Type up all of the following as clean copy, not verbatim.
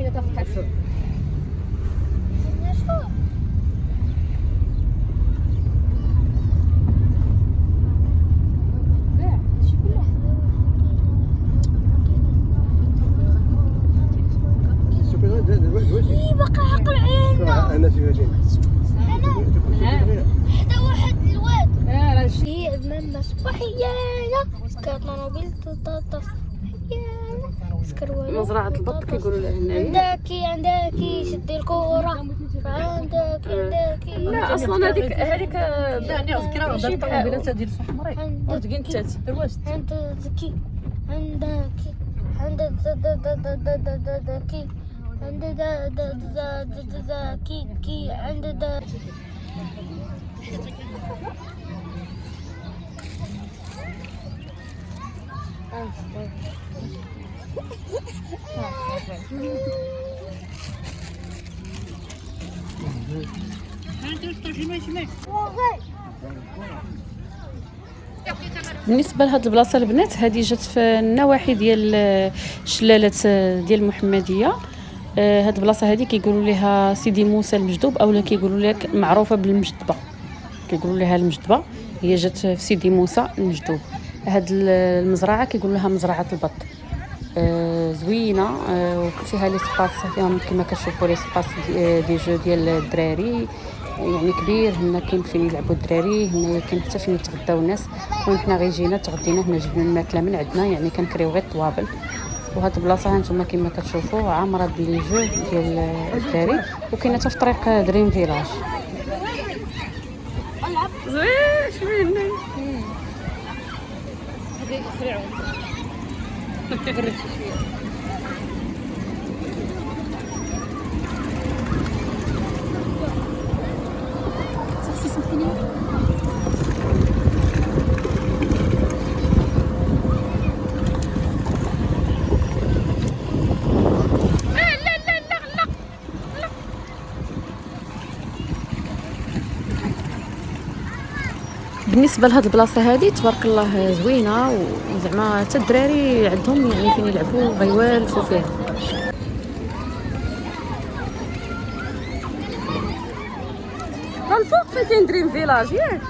كده تفتح بقى عقل عيننا انا هذا واحد الواد هي ماما صباحية كانوا بلت طاطا مزرعة البط كيقولوا لها هنايا. عندك شدي الكورة عندك لا اصلا هذيك لا انا اذكرها دار الطوموبيله ديال الحمراء ورجين تات درواش عندك بالنسبه لهاد البلاصه البنات، هذه جات في النواحي ديال شلاله ديال المحمديه. هاد البلاصه هذه كيقولوا لها سيدي موسى المجدوب، اولا كيقولوا لك معروفه بالمجدبه، كيقولوا لها المجدبه. هي جات في سيدي موسى المجدوب. هاد المزرعه كيقولوا لها مزرعه البط. زوينه وفيها لي سباس فيهم كما كتشوفوا لي سباس دي جو ديال الدراري يعني كبير. هنا كاين فين يلعبوا الدراري، هنا كاين حتى فين يتغداو الناس. وحنا غير جينا تغدينا هنا، جبنا الماكله من عندنا يعني كنكريو غير الطوابل. وهاد البلاصه ها نتوما كما كتشوفوا عامره بلي جو ديال الدراري، وكاينه حتى في طريق دريم فيلاج. زوين بالنسبه لهاد البلاصه هذه تبارك الله زوينه، وزعما حتى الدراري عندهم يعني فين يلعبوا غيوالفوا فيها. الفوق فين كاين دريم فيلاج ياك.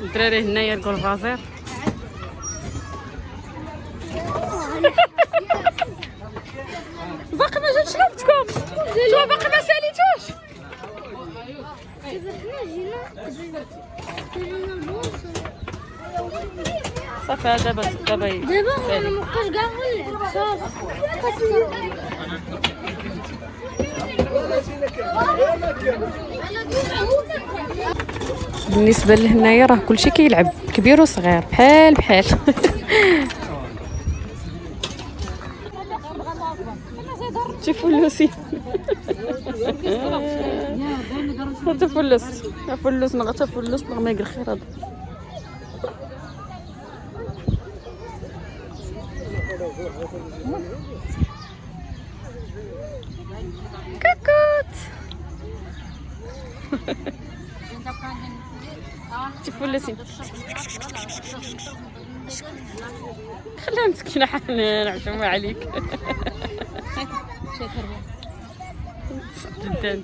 الدراري هنايا الكولفازير. باقي ما جاتش نوبتكم؟ نتوما باقي ما ساليتوش؟ صافي دابا انا مابقاش كاع نلعب بالنسبه لهنايا راه كلشي كيلعب كبير وصغير بحال تفلسي تفلس ما تفلس ما يقر خير هذا. كاكوت تفلسي خليها مسكينه حنان عشان ما عليك. جدا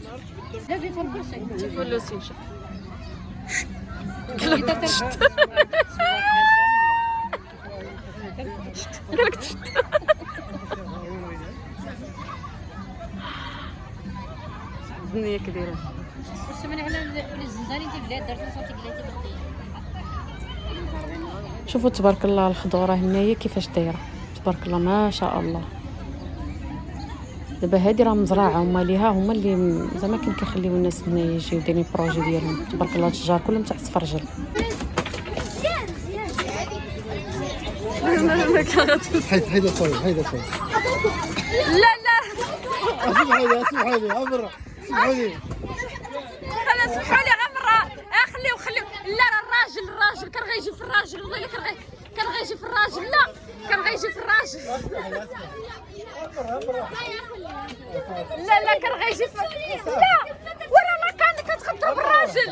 تفلسي شوف قالك تشت الدنيا كبيره. شوفوا تبارك الله الخضوره هنايا كيفاش دايره، تبارك الله ما شاء الله. دابا هادي راه مزرعه هما ليها، هما اللي زعما كيخليو الناس هنا يجيو دايرين بروجي ديالهم. تبارك الله الشجار كلهم تحت سفرجل. حيد الصوت لا اسمحوا لي عمرو سمحوا لي غمره خليو لا راه الراجل كان غيجي في الراجل والله الا كان غيجي في الراجل. لا كان غيجي في الراجل. لا كان غيجي في لا ورا ما كان كتخطر بالراجل.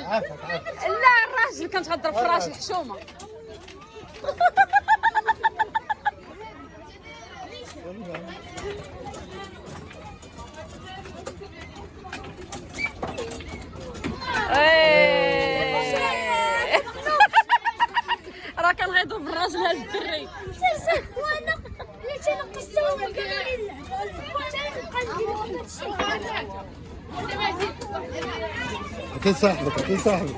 لا الراجل كانت غضرب فراش الحشومه. راه كنغيضوا بالراجل هذا الدري. وانا اللي تنقصتهم عطيه صاحبك عطيه صاحبك.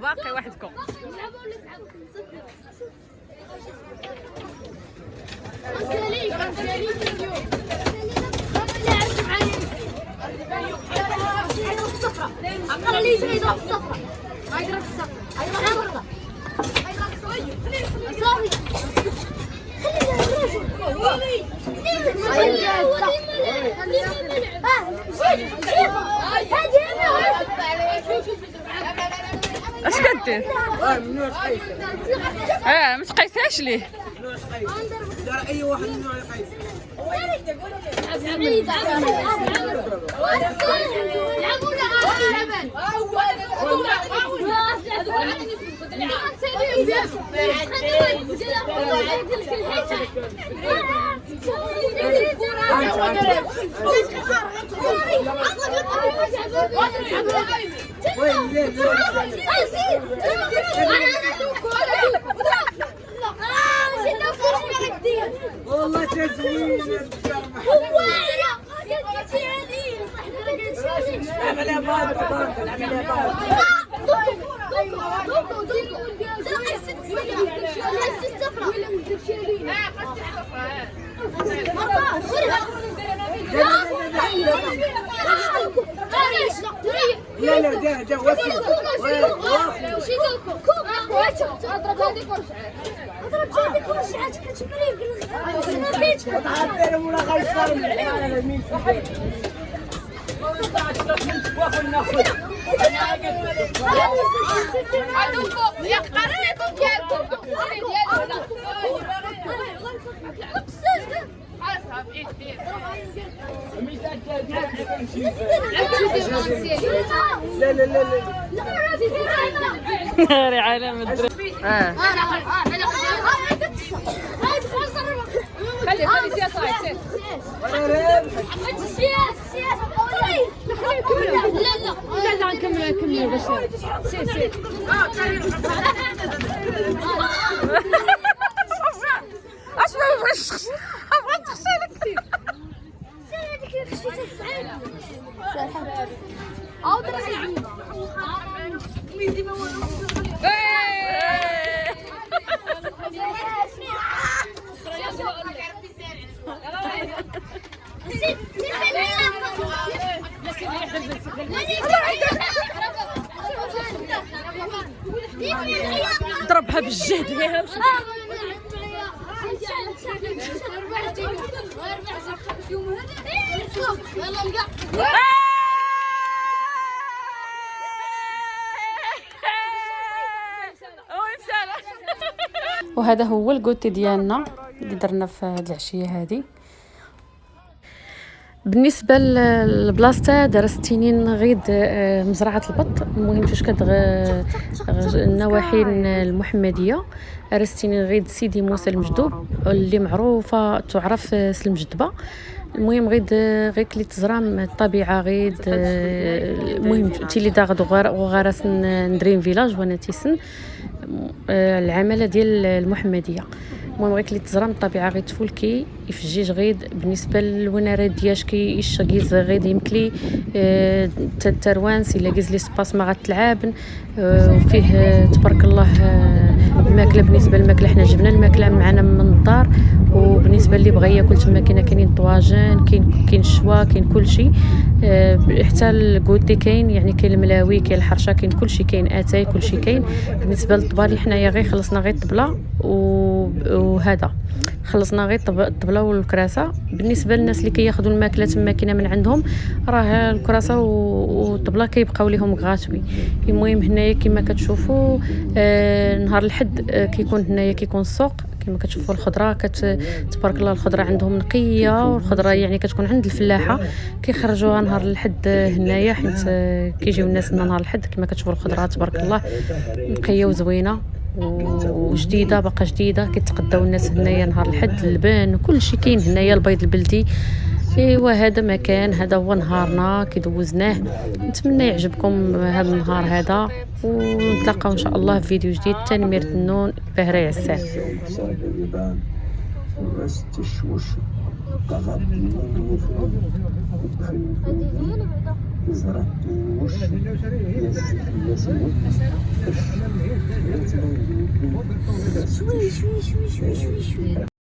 باقي وحدكم. اش كدير؟ ما تقيسهاش ليه. اي واحد من نوع يقيس. والله تزوين لا لا جا وصل لا لا لا ناري عالم الدري. خلي سياسة لا نكمل باش سير اش ما بغيتش بغيت تغسلك سير هذيك خشيتها السعيد ضربها بالجهد ليها. وهذا هو الكوتي ديالنا اللي درنا في هذه العشيه هذه. بالنسبه للبلاصه درستينين غيد مزرعه البط. المهم فاش النواحي المحمديه رستينين غيد سيدي موسى المجدوب اللي معروفه تعرف سلمجدبه. المهم غيد كلي تزرام الطبيعه غيد المهم تيلي داغد وغارس ندريم فيلاج وانا تيسن العماله ديال المحمديه. المهم غير كلي تزرام الطبيعه غير تفولكي يفجيج غيد بالنسبه للونارات دياشكي الشقيز غيد يمكلي تروانس الا كيز لي سباس ما غتلعابن وفيه تبارك الله الماكله بالنسبه للماكله حنا جبنا الماكله معنا من الدار. وبالنسبه اللي بغى ياكل تما كاينين طواجن، كاين الشوا، كاين كلشي، حتى الكوتي كاين، يعني كاين الملاوي، كاين الحرشه، كاين كلشي، كاين اتاي، كلشي كاين. بالنسبه للطبالي حنايا غير خلصنا غير الطبله وهذا خلصنا غير الطبله والكراسه. بالنسبه للناس اللي كياخذوا الماكله تما كاينه من عندهم، راه الكراسه والطبله كيبقاو ليهم غاتوي. المهم هنايا كما كتشوفوا نهار الحد كيكون هنايا كيكون السوق كما كتشوفوا. الخضره تبارك الله، الخضره عندهم نقيه، والخضره يعني كتكون عند الفلاحه كيخرجوها نهار الحد هنايا، حيت كيجيو الناس لنا نهار الحد. كما كتشوفوا الخضره تبارك الله نقيه وزوينه وجديده، باقا جديده. كيتقداو الناس هنايا نهار الحد، اللبن كلشي كاين هنايا، البيض البلدي. ايوا هذا مكان، هذا هو نهارنا كيدوزناه. نتمنى يعجبكم هذا النهار هذا، ونتلاقاو ان شاء الله في فيديو جديد. تنمير النون، بهري عسان. شوي شوي شوي شوي شوي شوي